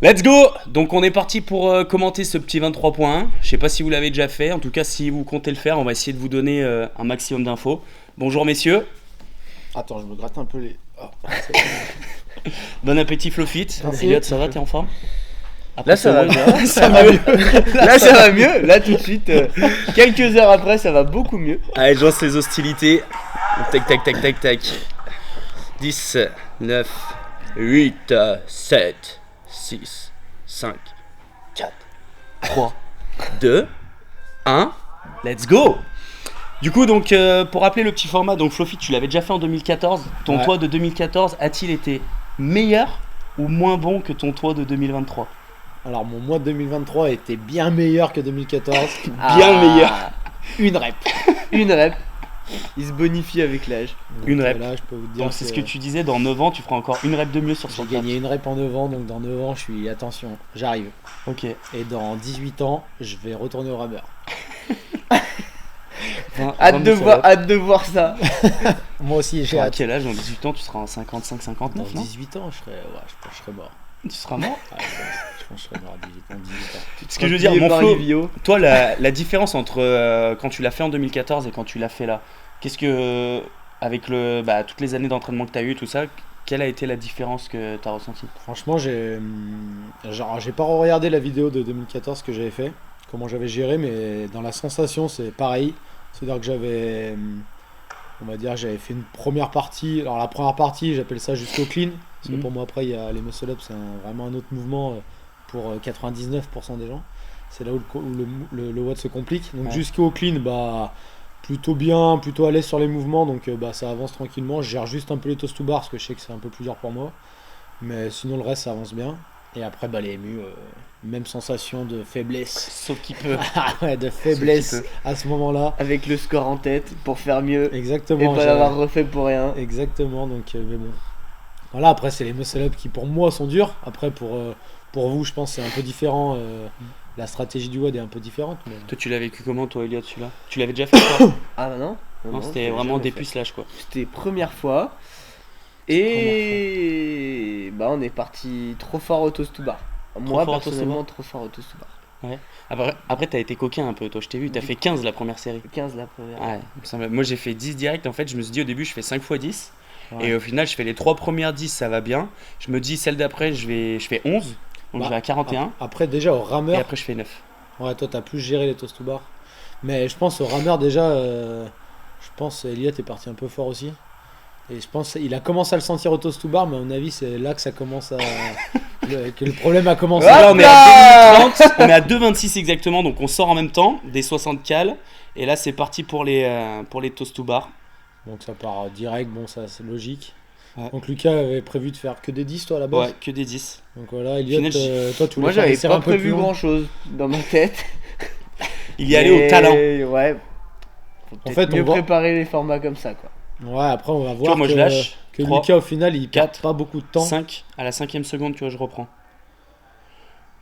Let's go! Donc on est parti pour commenter ce petit 23.1. Je sais pas si vous l'avez déjà fait. En tout cas, si vous comptez le faire, on va essayer de vous donner un maximum d'infos. Bonjour messieurs. Attends, je me gratte un peu les. Oh, Bon appétit Flofit. Merci. Elliot, ça va? T'es en forme? Après Là ça ce va one- bien, Ça va mieux. là ça va mieux, là tout de suite, quelques heures après ça va beaucoup mieux. Allez, je lance les hostilités. Tac, tac, tac, tac, tac. 10, 9, 8, 7, 6, 5, 4, 3, 2, 1. Let's go! Du coup, donc, pour rappeler le petit format, donc Flofit, tu l'avais déjà fait en 2014. Ton Ouais. toit de 2014 a-t-il été meilleur ou moins bon que ton toit de 2023? Alors, mon mois de 2023 était bien meilleur que 2014. Bien meilleur. Une rep. Une rep, il se bonifie avec l'âge. Donc, Une rep. Là, je peux vous dire. Donc, c'est ce que tu disais, dans 9 ans, tu feras encore une rep de mieux sur J'ai son gagné une rep en 9 ans, donc dans 9 ans, je suis. Attention, j'arrive. Ok. Et dans 18 ans, je vais retourner au rameur. Hâte de voir ça. Moi aussi, j'ai À hâte. quel âge? Dans 18 ans, tu seras en 55, Dans 59, non? 18 ans, je serais. Ouais, je pense que je serais mort. Tu seras mort? Ouais, je pense que je serais mort à 18 ans. 18 ans. Ce que je veux dire, Plié mon par Flo, Livio. toi, la différence entre quand tu l'as fait en 2014 et quand tu l'as fait là, qu'est-ce que, avec toutes les années d'entraînement que tu as eu, tout ça, quelle a été la différence que tu as ressentie? Franchement, j'ai pas regardé la vidéo de 2014 que j'avais fait, comment j'avais géré, mais dans la sensation, c'est pareil. C'est-à-dire que j'avais fait une première partie. Alors la première partie, j'appelle ça jusqu'au clean, parce que Mhm. pour moi après, il y a les muscle-up, c'est vraiment un autre mouvement pour 99% des gens. C'est là où le WOD se complique. Donc Ouais. jusqu'au clean, bah plutôt bien, plutôt à l'aise sur les mouvements, donc ça avance tranquillement. Je gère juste un peu les toast to bar parce que je sais que c'est un peu plus dur pour moi. Mais sinon, le reste, ça avance bien. Et après, les MU, même sensation de faiblesse. Sauf qu'il peut. Ah ouais, de faiblesse Sauf à ce moment-là. Avec le score en tête pour faire mieux et Exactement. pas l'avoir refait pour rien. Exactement, donc, mais bon. Voilà, après, c'est les muscle-up qui, pour moi, sont durs. Après, pour vous, je pense que c'est un peu différent. La stratégie du WOD est un peu différente. Mais... Toi, tu l'as vécu comment, toi, Elliot, celui-là? Tu l'avais déjà fait, toi? Ah bah non, Non, c'était j'ai vraiment jamais des fait. puces quoi. C'était première fois. Et bah on est parti trop fort au toast to bar. Moi fort au toast to personnellement trop fort au toast to bar. Après, t'as été coquin un peu, toi, je t'ai vu. T'as fait 15 la première série. 15 la première. Ouais, il me semble. Moi, j'ai fait 10 direct. En fait, je me suis dit au début, je fais 5 x 10. Ouais. Et au final, je fais les 3 premières 10, ça va bien. Je me dis, celle d'après, je fais 11. Donc, Bah, je vais à 41. Après, déjà, au Et rameur, après, je fais 9. ouais, toi, t'as plus géré les toast to bar. Mais je pense au rameur, déjà, je pense Elliot est parti un peu fort aussi. Et je pense qu'il a commencé à le sentir au toast to bar, mais à mon avis, c'est là que ça commence à. que le problème a commencé. Ah, Là, on est à 2,30. On est à 2,26 exactement. Donc, on sort en même temps des 60 cales. Et là, c'est parti pour les toast to bar. Donc ça part direct, bon, ça c'est logique. Ouais. Donc Lucas avait prévu de faire que des 10, toi, à la base. Ouais, que des 10. Donc voilà, Elliot, Final, toi, tu voulais Moi faire j'avais des séries pas un peu plus prévu longues. grand chose dans ma tête. Il y allait au talent. Ouais. Faut peut-être fait, on mieux va- préparer les formats comme ça quoi. Ouais, après, on va Tu vois, voir moi, je lâche. que 3, Lucas, au final, il perd 4, pas beaucoup de temps. 5. À la 5e seconde, tu vois, je reprends.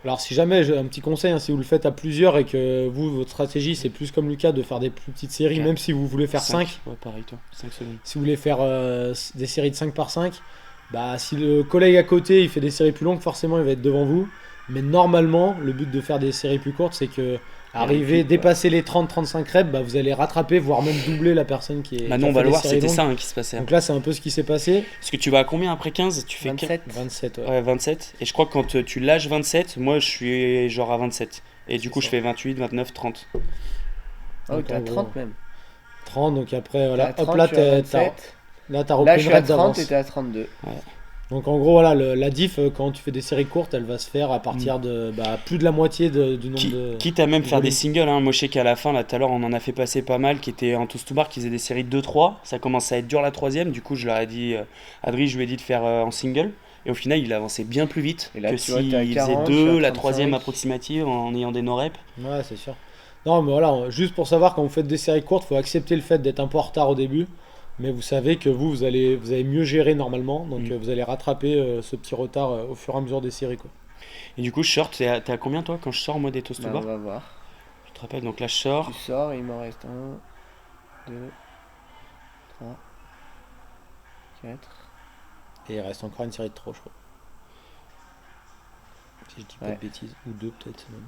Alors si jamais, j'ai un petit conseil, hein, si vous le faites à plusieurs et que vous, votre stratégie, c'est plus comme Lucas de faire des plus petites séries, Quatre. même si vous voulez faire 5, Ouais, pareil, toi. 5 secondes. si vous voulez faire des séries de 5 par 5, bah si le collègue à côté, il fait des séries plus longues, forcément, il va être devant vous. Mais normalement, le but de faire des séries plus courtes, c'est que arriver, dépasser les 30-35 reps, bah, vous allez rattraper, voire même doubler la personne qui est. Maintenant, qui on a va fait le des voir, séries c'était longues. ça hein, qui se passait. Donc là, c'est un peu ce qui s'est passé. Parce que tu vas à combien après 15? Tu fais 27. 27, ouais. Ouais, 27. Et je crois que quand tu lâches 27, moi je suis genre à 27. Et du coup, ça. je fais 28, 29, 30. Oh Donc, t'es à en gros, 30 même. 30, donc après, T'es voilà. à 30, Hop là, je suis à t'as 27. là, Là repris je une suis à rep 30 d'avance. et t'es à 32. Donc en gros, voilà, la diff, quand tu fais des séries courtes, elle va se faire à partir de plus de la moitié du nombre de. Quitte à même faire des volume. singles. Hein. Moi, je sais qu'à la fin, là, tout à l'heure, on en a fait passer pas mal qui étaient en toast to bar, qui faisaient des séries de 2-3. Ça commence à être dur la troisième. Du coup, je leur ai dit, Adri, je lui ai dit de faire en single. Et au final, il avançait bien plus vite Et là, que tu vois, s'il t'es à faisait 40, je suis 2, à la 35. troisième approximative en ayant des no-reps. Ouais, c'est sûr. Non, mais voilà, juste pour savoir, quand vous faites des séries courtes, faut accepter le fait d'être un peu en retard au début. Mais vous savez que vous allez mieux gérer normalement. Donc vous allez rattraper ce petit retard au fur et à mesure des séries, quoi. Et du coup, je sors. T'es à combien, toi, quand je sors, moi, des toast to Bah, bar? on va voir. Je te rappelle, donc là, je sors. Tu sors, il m'en reste 1, 2, 3, 4. Et il reste encore une série de trop, je crois. je dis pas Ouais. de bêtises. Ou 2 peut-être même.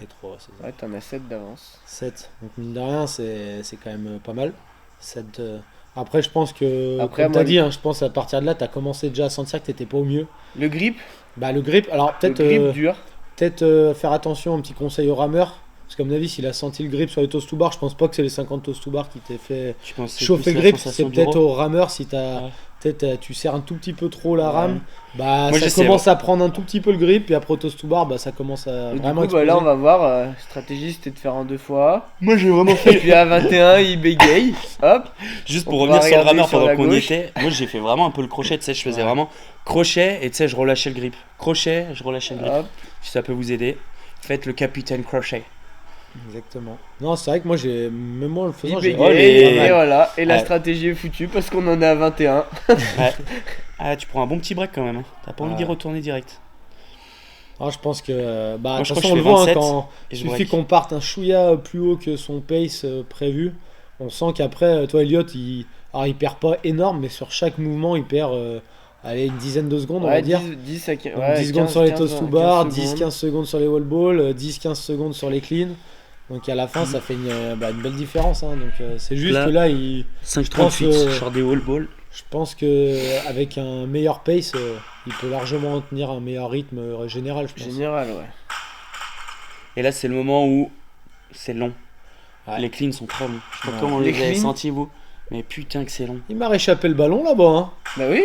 Et 3, c'est ça. Ouais, t'en as 7 d'avance. 7. Donc mine de rien, c'est quand même pas mal. 7, Après, je pense que, Après, comme moi, t'as dit, hein, je pense à partir de là, t'as commencé déjà à sentir que t'étais pas au mieux. Le grip, Bah le grip, alors le grip dur. peut-être faire attention, un petit conseil au rameur. Parce que, à mon avis, s'il a senti le grip sur les toast to bar, je pense pas que c'est les 50 toast to bar qui t'aient fait Tu penses que c'est chauffer plus le la grip. C'est sensation du peut-être row au rameur si t'as. Ouais. Peut-être tu serres un tout petit peu trop la Ouais. rame, bah Moi, ça j'essaie, commence à prendre un tout petit peu le grip, puis après au toast to bar, bah ça commence à Et du vraiment coup, bah, exploser. là, on va voir. Stratégie, c'était de faire en 2 fois. Moi j'ai vraiment Et fait. puis à 21, il bégaye. Hop. Juste On pour va revenir sur le regarder rameur sur pendant la qu'on y gauche. était, moi j'ai fait vraiment un peu le crochet, tu sais, je faisais Ouais. vraiment crochet et tu sais, je relâchais le grip. Crochet, je relâchais le grip. Hop. Si ça peut vous aider, faites le capitaine crochet. Exactement. Non, c'est vrai que moi, même moi en le Il faisant, j'ai. bégaye. Oh, les- Et voilà. Et la Ouais. stratégie est foutue parce qu'on en est à 21. Ouais. Ah, tu prends un bon petit break quand même. Hein. T'as pas envie d'y Ouais. retourner direct. Ah, je pense que. Bah, Moi, de je toute crois façon, que on je le fais voit, hein, 27 quand Et il je suffit break. qu'on parte un chouïa plus haut que son pace prévu. On sent qu'après, toi, Elliot, alors, il perd pas énorme, mais sur chaque mouvement, il perd allez, une dizaine de secondes, on va Ouais, dire. 10 à 15, Donc, ouais, 10 secondes 15, sur les 15, toast to 15 bar, secondes. 10-15 secondes sur les wall balls, 10-15 secondes sur les cleans. Donc à la fin, ça fait une belle différence. Hein. Donc c'est juste Là, que là, 5,38 je pense, sur des wall balls. je pense que avec un meilleur pace, il peut largement tenir un meilleur rythme général, je pense. Général, ouais. Et là, c'est le moment où c'est long. Ouais. Les cleans sont très longs. Je sais pas Ouais. comment Les les avez cleans sentis vous. Mais putain que c'est long. Il m'a réchappé le ballon là-bas. Hein. Bah oui.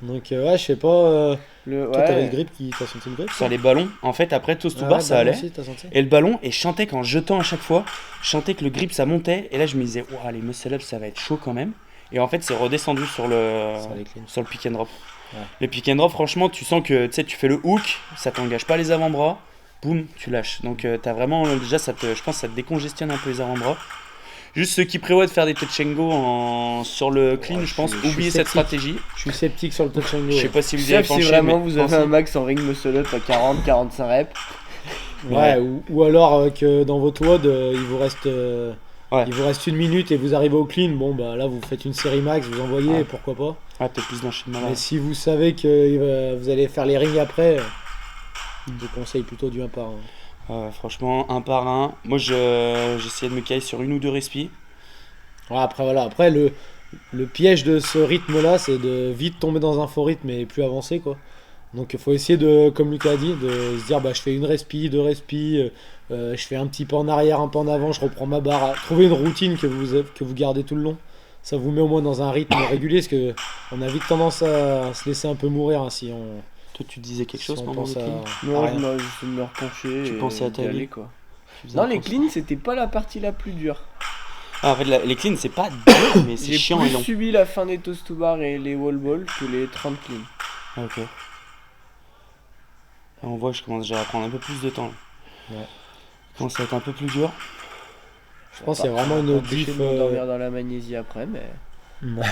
Donc ouais, je sais pas. Le, Toi, t'avais le ouais. grip t'as senti le grip Sur les ballons, en fait, après toast to Ah bar, ouais, ça ballon allait. aussi, t'as senti Et le ballon, et je chantais qu'en jetant à chaque fois, je chantais que le grip ça montait. Et là, je me disais, ouah, les muscle-ups ça va être chaud quand même. Et en fait, c'est redescendu sur Sur les cleans. le pick and drop. Ouais. Les pick and drop, franchement, tu sens que tu sais, tu fais le hook, ça t'engage pas les avant-bras, boum, tu lâches. Donc, t'as vraiment, déjà, je pense que ça te décongestionne un peu les avant-bras. Juste ceux qui prévoient de faire des touch and go sur le clean, Ouais, je pense, je suis oubliez cette sceptique. stratégie. Je suis sceptique sur le touch and go. Je sais ouais. pas si vous avez Sauf penché, si vraiment mais vous avez pensez. un max en ring muscle up à 40-45 reps. Ouais, ou alors que dans votre WOD, Ouais. il vous reste 1 minute et vous arrivez au clean. Bon, bah là, vous faites une série max, vous envoyez, Ouais. pourquoi pas. Ouais, peut-être plus d'enchaînement là. Mais si vous savez que vous allez faire les rings après, je vous conseille plutôt du 1 par 1. Franchement, un par un. Moi, j'essayais de me caler sur une ou deux respi. Ouais, après, voilà. Après, le piège de ce rythme-là, c'est de vite tomber dans un faux rythme et plus avancer, quoi. Donc, il faut essayer de, comme Lucas a dit, de se dire, bah, je fais une respi, 2 respi, je fais un petit pas en arrière, un pas en avant, je reprends ma barre. Trouver une routine que vous gardez tout le long. Ça vous met au moins dans un rythme régulier, parce que on a vite tendance à se laisser un peu mourir hein, si on, Toi, tu disais quelque si chose on pendant pense les à, cleans Non, rien. je me repencher. Tu et pensais à ta d'y aller, vie quoi. Tu faisais Non, un les constat. cleans, c'était pas la partie la plus dure. Ah, en fait, les cleans, c'est pas dur, mais c'est J'ai chiant plus et long. subi la fin des toast to bar et les wall balls que les 30 cleans. Ah, ok. Là, on voit que je commence déjà à prendre un peu plus de temps. Ouais. Commence à être un peu plus dur. Je pense qu'il y a vraiment une Empêcher diff. de m'endormir dans la magnésie après, mais. Ouais.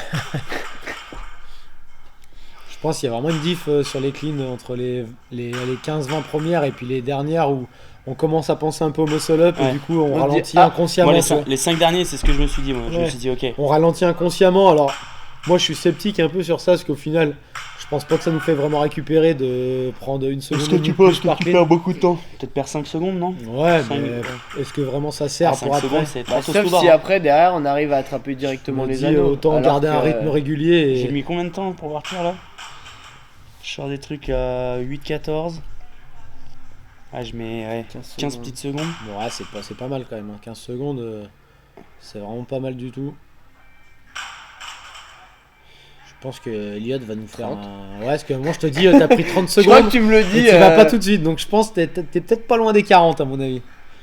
Je pense qu'il y a vraiment une diff sur les cleans entre les 15-20 premières et puis les dernières où on commence à penser un peu au muscle up et Ouais. du coup on On ralentit dit, ah, inconsciemment. Moi, tu vois. les 5 derniers, c'est ce que je me suis dit. Moi. Je me Ouais. suis dit, ok. On ralentit inconsciemment. Alors moi je suis sceptique un peu sur ça parce qu'au final je pense pas que ça nous fait vraiment récupérer de prendre une seconde et demie de plus par clean. beaucoup de temps Peut-être perdre 5 secondes, non Ouais, Cinq- mais est-ce que vraiment ça sert 5 pour après secondes, c'est Bah, trop sauf toast si to bar. après, derrière, on arrive à attraper directement Je me les dis, anneaux. autant alors garder un que, rythme régulier J'ai et mis combien de temps pour partir là? Je sors des trucs à 8-14. Ah, je mets 15 secondes. petites secondes. bon, ouais, c'est pas mal quand même. Hein. 15 secondes, c'est vraiment pas mal du tout. Je pense que Elliot va nous faire 30. un. Ouais, parce que moi je te dis, t'as pris 30 Je crois secondes. que tu me le Et dis. tu vas pas tout de suite, donc je pense que t'es peut-être pas loin des 40 à mon avis.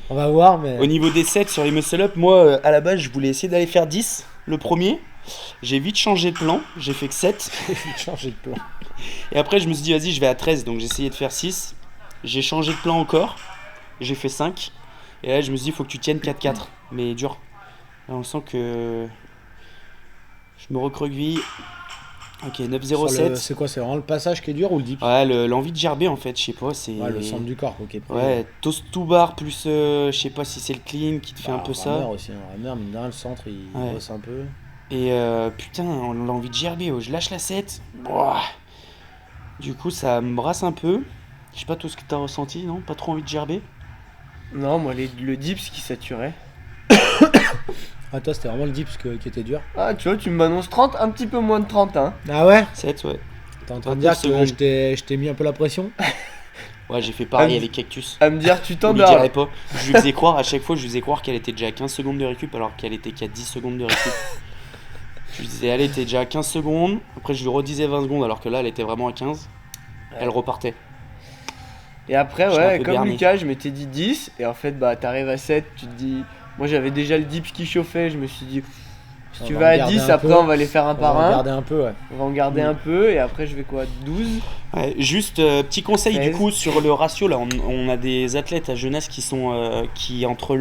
On va voir, mais. Au niveau des sets sur les muscle up, moi à la base je voulais essayer d'aller faire 10 le premier. J'ai vite changé de plan, j'ai fait que 7. changer de plan. Et après je me suis dit vas-y je vais à 13 donc j'ai essayé de faire 6. J'ai changé de plan encore, j'ai fait 5. Et là je me suis dit il faut que tu tiennes 4-4, mais dur. Là on sent que je me recroqueville. Ok, Sur le- 9-0-7. C'est quoi? C'est vraiment le passage qui est dur ou le dip? Ouais, l'envie de gerber en fait, je sais pas, c'est... Ouais, le centre du corps, ok. Ouais, toast to bar plus, je sais pas si c'est le clean qui te fait un peu ça. Rameur aussi, un rameur, mine de rien, le centre il Ouais. bosse un peu. Et putain, on a envie de gerber, oh, je lâche la 7. Boah. Du coup, ça me brasse un peu. Je sais pas tout ce que t'as ressenti, non? Pas trop envie de gerber? Non, moi, le dips qui saturait. Ah, toi, c'était vraiment le dips qui était dur. Ah, tu vois, tu m'annonces 30, un petit peu moins de 30, hein. Ah ouais? 7, ouais. T'es en train de 29 dire que secondes. je t'ai mis un peu la pression? Ouais, j'ai fait pareil Ah, avec Cactus. À me dire, tu Je lui t'endors. dirais pas. Je lui faisais croire, à chaque fois, je lui faisais croire qu'elle était déjà à 15 secondes de récup alors qu'elle était qu'à 10 secondes de récup. Je lui disais, allez, t'es déjà à 15 secondes. Après, je lui redisais 20 secondes alors que là, elle était vraiment à 15. Elle repartait. Et après, J'étais un ouais, peu comme berné. Lucas, je m'étais dit 10. Et en fait, bah, t'arrives à 7, tu te dis. Moi, j'avais déjà le dips qui chauffait. Je me suis dit, si On tu va vas en à garder 10, un après, peu. on va les faire un On par va un. regarder un peu, ouais. On va en garder Mm. un peu. Et après, je vais quoi 12. Ouais, juste petit conseil du 16. coup sur le ratio là, on a des athlètes à jeunesse qui sont qui entre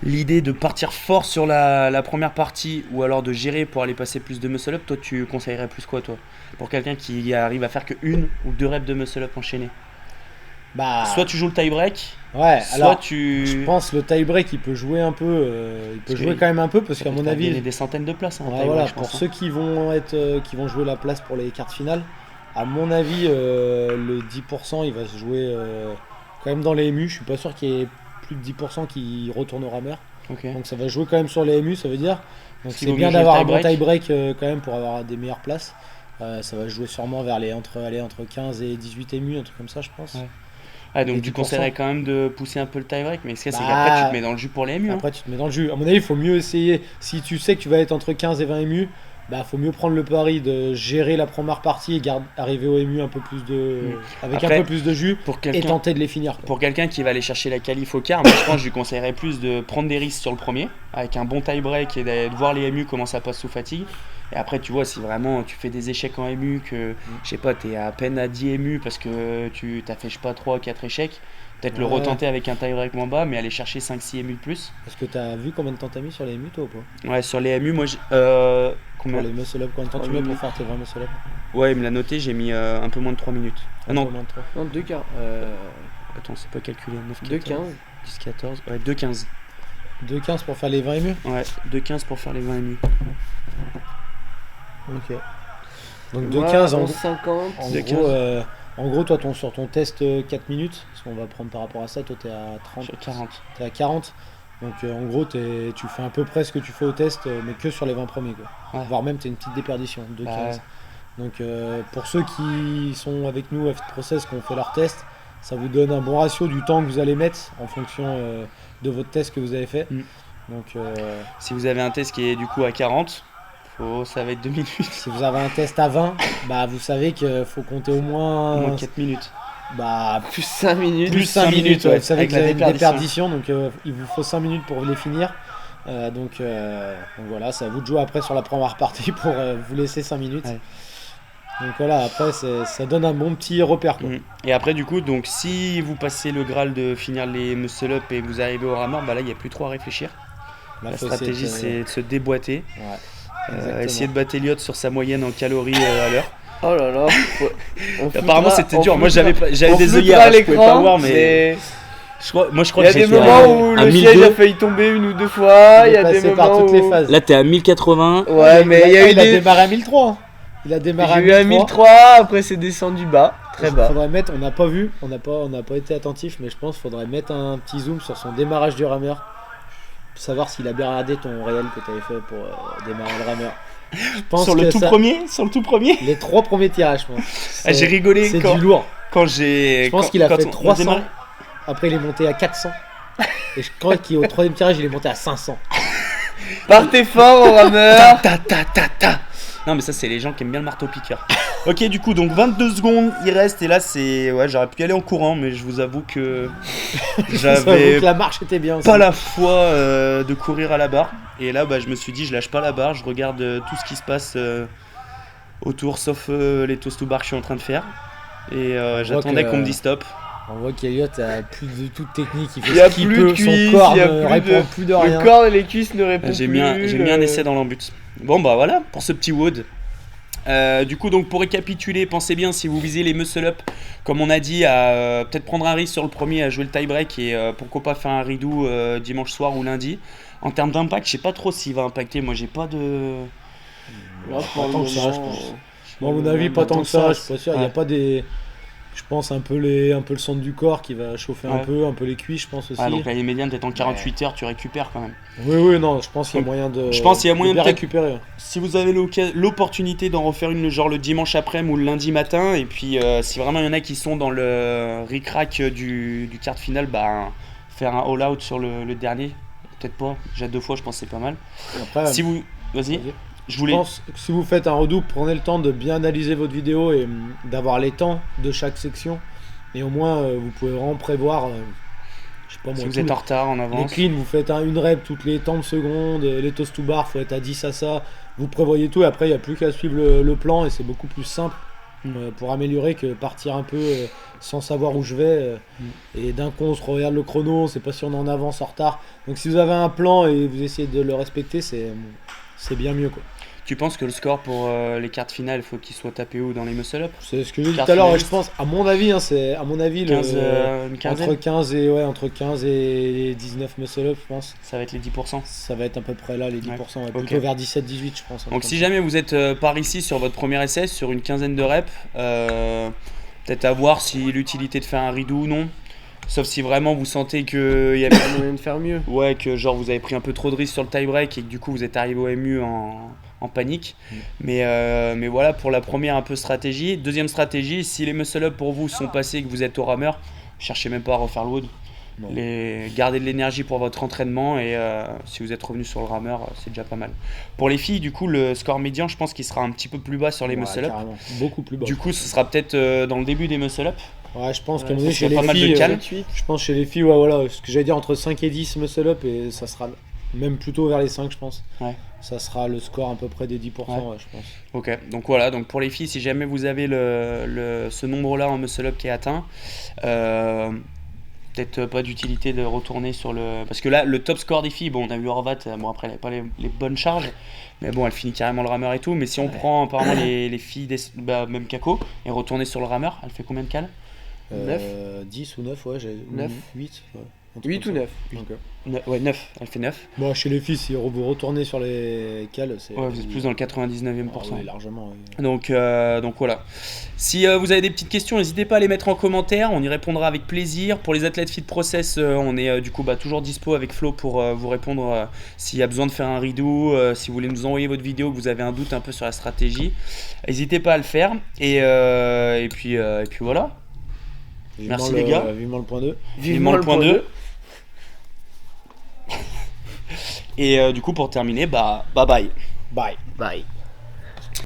l'idée de partir fort sur la première partie ou alors de gérer pour aller passer plus de muscle up. Toi, tu conseillerais plus quoi, toi, pour quelqu'un qui arrive à faire que une ou deux reps de muscle up enchaînés? Bah, Soit tu joues le tie break, ouais, soit alors, tu je pense le tie break, il peut jouer un peu. Il peut Parce jouer que quand même un peu, parce ça qu'à peut mon te faire gagner avis, des centaines de places. Hein, ouais, tie break, voilà, je pour pense, hein. ceux qui vont jouer la place pour les quarts finales, à mon avis, le 10%, il va se jouer quand même dans les MU. Je suis pas sûr qu'il y ait plus de 10% qui retournent au rameur. Ok. Donc ça va jouer quand même sur les MU, ça veut dire. Donc Qu'il c'est vaut bien mieux jouer d'avoir le un bon tie-break. tie-break quand même pour avoir des meilleures places. Ça va jouer sûrement vers entre 15 et 18 MU, un truc comme ça, je pense. Ouais. Ah, donc Et tu 10%. conseillerais quand même de pousser un peu le tie break, mais ce qu'il y a, c'est Bah, qu'après tu te mets dans le jus pour les MU. Hein. Après, tu te mets dans le jus. À mon avis, il faut mieux essayer. Si tu sais que tu vas être entre 15 et 20 MU, bah, faut mieux prendre le pari de gérer la première partie et arriver au MU un peu plus avec Après, un peu plus de jus Pour et quelqu'un tenter de les finir. quoi. Pour quelqu'un qui va aller chercher la qualif au quart, moi je pense que je lui conseillerais plus de prendre des risques sur le premier, avec un bon tie break et de voir les MU comment ça passe sous fatigue. Et après, tu vois, si vraiment tu fais des échecs en MU, que je sais pas, t'es à peine à 10 MU parce que tu t'as fait, je sais pas, 3 ou 4 échecs, peut-être le Ouais. retenter avec un tie break moins bas, mais aller chercher 5-6 MU de plus. Est-ce que tu as vu combien de temps t'as mis sur les MU, toi ou pas? Ouais, sur les MU, moi combien Pour les muscle up, combien de temps tu Pour mets les pour faire tes vrais muscle up? Ouais, il me l'a noté, j'ai mis un peu moins de 3 minutes. Ah Un non, peu moins de trois. Non, 2 quarts. attends, c'est pas calculé. 9, 2 14, 15. 10, 14, ouais, 2,15. 2,15 pour faire les 20 MU? Ouais, 2,15 pour faire les 20 MU. Ok. Donc 2,15 en, 50. en 2,15. gros, en gros, toi, sur ton test 4 minutes, parce qu'on va prendre par rapport à ça, toi, t'es à 30. Sur 40. T'es à 40. Donc en gros, tu fais à peu près ce que tu fais au test, mais que sur les 20 premiers. Quoi. Ouais. Voire même, t'as une petite déperdition de 15. Bah ouais. Donc pour ceux qui sont avec nous à Fit Process, qui ont fait leur test, ça vous donne un bon ratio du temps que vous allez mettre en fonction de votre test que vous avez fait. Mm. Donc Si vous avez un test qui est du coup à 40, ça va être 2 minutes. si vous avez un test à 20, bah, vous savez qu'il faut compter au Au moins moins 4 minutes. bah, Plus 5 minutes. plus 5 5 minutes. Ouais. Vous savez avec que vous la avez une déperdition. déperdition, donc il vous faut 5 minutes pour les finir. Donc voilà, c'est à vous de jouer après sur la première partie pour vous laisser 5 minutes. Ouais. Donc voilà, après ça donne un bon petit repère. Quoi. Mm. Et après du coup, donc si vous passez le Graal de finir les muscle up et que vous arrivez au rameur, bah là il n'y a plus trop à réfléchir. Là, La faut essayer stratégie de- c'est de se déboîter, Ouais, exactement. essayer de battre Elliott sur sa moyenne en calories à l'heure. Oh là là. Apparemment c'était dur, moi j'avais des œillères, œillères, je pouvais pas voir, mais je crois Il y que a j'ai des fait moments où un le 1002. siège a failli tomber une ou deux fois. Il y a des passé par moments toutes les où. phases. Là t'es à 1080. Ouais, mais il y a eu il a des. démarré à 1003. Hein. Il a démarré à J'ai eu un 1003. 1003, après c'est descendu bas, très bas. Faudrait mettre, on n'a pas vu, on n'a pas été attentif, mais je pense qu'il faudrait mettre un petit zoom sur son démarrage du rameur. Pour savoir s'il a bien regardé ton réel que tu avais fait pour démarrer le rameur. Je pense Sur le que tout ça- premier. Les 3 premiers tirages, je pense. Ah, j'ai rigolé C'est quand du lourd. j'ai. Je pense quand- qu'il a quand fait on 300. démarre- Après, il est monté à 400. Et je crois qu'au 3ème tirage, il est monté à 500. Partez fort au rameur. Ta. Non mais ça c'est les gens qui aiment bien le marteau piqueur. Ok, du coup donc 22 secondes il reste et là c'est ouais, j'aurais pu y aller en courant mais je vous avoue que J'avoue j'avais que la marche était bien aussi. pas la foi de courir à la barre et là bah je me suis dit je lâche pas la barre, je regarde tout ce qui se passe autour sauf les toast to bar que je suis en train de faire et j'attendais que- qu'on me dise stop. On voit qu'Eliott a plus de toute technique, il Il y fait a ce qu'il plus peut, de cuisses, son corps il y a ne plus répond de- plus de rien. Le corps et les cuisses ne répondent J'ai plus. mis un essai dans l'embut. Bon bah voilà pour ce petit wood. Du coup donc pour récapituler, pensez bien si vous visez les muscle up, comme on a dit, à peut-être prendre un risque sur le premier, à jouer le tie break et pourquoi pas faire un redo dimanche soir ou lundi. En termes d'impact, je sais pas trop s'il va impacter. Moi j'ai pas de. Là, pour le Attends que ça moment, reste, je pense. Bon, à mon avis, pas tant que ça, je suis pas sûr. Il n'y a Ouais. pas des. Je pense un peu le centre du corps qui va chauffer un Ouais. peu les cuisses, je pense aussi. Ah, donc la médiane, peut-être en 48 heures, tu récupères quand même. Oui, non, je pense qu'il y a moyen de. Je pense qu'il y a moyen bien de peut-être- récupérer. Si vous avez l'opportunité d'en refaire une genre le dimanche après-midi ou le lundi matin, et puis si vraiment il y en a qui sont dans le ric-rac du quart de finale, bah faire un all-out sur le dernier, peut-être pas, déjà 2 fois, je pense que c'est pas mal. Après, Si vous... Vas-y, vas-y. je Je voulais... pense que si vous faites un redouble, prenez le temps de bien analyser votre vidéo et d'avoir les temps de chaque section. Et au moins, vous pouvez vraiment prévoir, je sais pas moi, Si vous tous êtes en retard, en les avance. cleans, vous faites une rep toutes les temps de secondes, les toast to bar, faut être à 10 à ça. Vous prévoyez tout et après, il n'y a plus qu'à suivre le plan et c'est beaucoup plus simple pour améliorer que partir un peu sans savoir où je vais. Et d'un coup, on se regarde le chrono, on sait pas si on est en avance, en retard. Donc si vous avez un plan et vous essayez de le respecter, c'est bien mieux, quoi. Tu penses que le score pour les quarts de finale, il faut qu'il soit tapé où dans les muscle-up? C'est ce que j'ai dit Carte tout à l'heure, et je finaliste. pense, à mon avis, hein, c'est à mon avis 15, une quinzaine, entre 15 et 19 muscle up, je pense. ça va être les 10%. Ça va être à peu près là, les 10%, ouais, ok. plutôt vers 17-18, je pense. Donc si jamais vous êtes par ici sur votre premier essai, sur une quinzaine de reps, peut-être à voir si l'utilité de faire un redo ou non. Sauf si vraiment vous sentez que il y a moyen de faire mieux. ouais, que genre vous avez pris un peu trop de risques sur le tie break et que du coup vous êtes arrivé au MU en panique. Mais voilà pour la première un peu stratégie. Deuxième stratégie, si les muscle up pour vous sont passés et que vous êtes au rameur, cherchez même pas à refaire le wood. Non. Gardez de l'énergie pour votre entraînement et si vous êtes revenu sur le rameur, c'est déjà pas mal. Pour les filles, du coup, le score médian, je pense qu'il sera un petit peu plus bas sur les Ouais, muscle up. carrément. Beaucoup plus bas. Du coup, ce sera peut-être dans le début des muscle up. Ouais, je pense Ouais, qu'à mon ça avis, serait chez pas les mal de filles, calme. je pense chez les filles, ouais, voilà, ce que j'allais dire entre 5 et 10 muscle up, et ça sera même plutôt vers les 5, je pense. Ouais. Ça sera le score à peu près des 10%, ouais, je pense. Ok, donc voilà, donc pour les filles, si jamais vous avez ce nombre-là en muscle up qui est atteint, peut-être pas d'utilité de retourner sur le... Parce que là, le top score des filles, bon, on a vu Horvat, bon après elle n'avait pas les bonnes charges, mais bon, elle finit carrément le rameur et tout, mais si on prend apparemment les filles, même Kako, et retourner sur le rameur, elle fait combien de cales? 10 ou 9, ouais, j'ai 9. 8. Ouais. 8 ou 9. Ouais, 9, elle fait 9. Bon, chez les filles, si vous retournez sur les cales, c'est. Ouais, vous êtes plus dans le 99e Ah, pourcent. oui, largement. Ouais. Donc voilà. Si vous avez des petites questions, n'hésitez pas à les mettre en commentaire, on y répondra avec plaisir. Pour les athlètes Fit Process, on est du coup toujours dispo avec Flo pour vous répondre s'il y a besoin de faire un redo, si vous voulez nous envoyer votre vidéo, que vous avez un doute un peu sur la stratégie. N'hésitez pas à le faire. Et puis voilà. Merci les gars. Vivement le point 2. Vivement le point 2. Et du coup pour terminer, bye bye. Bye. Bye.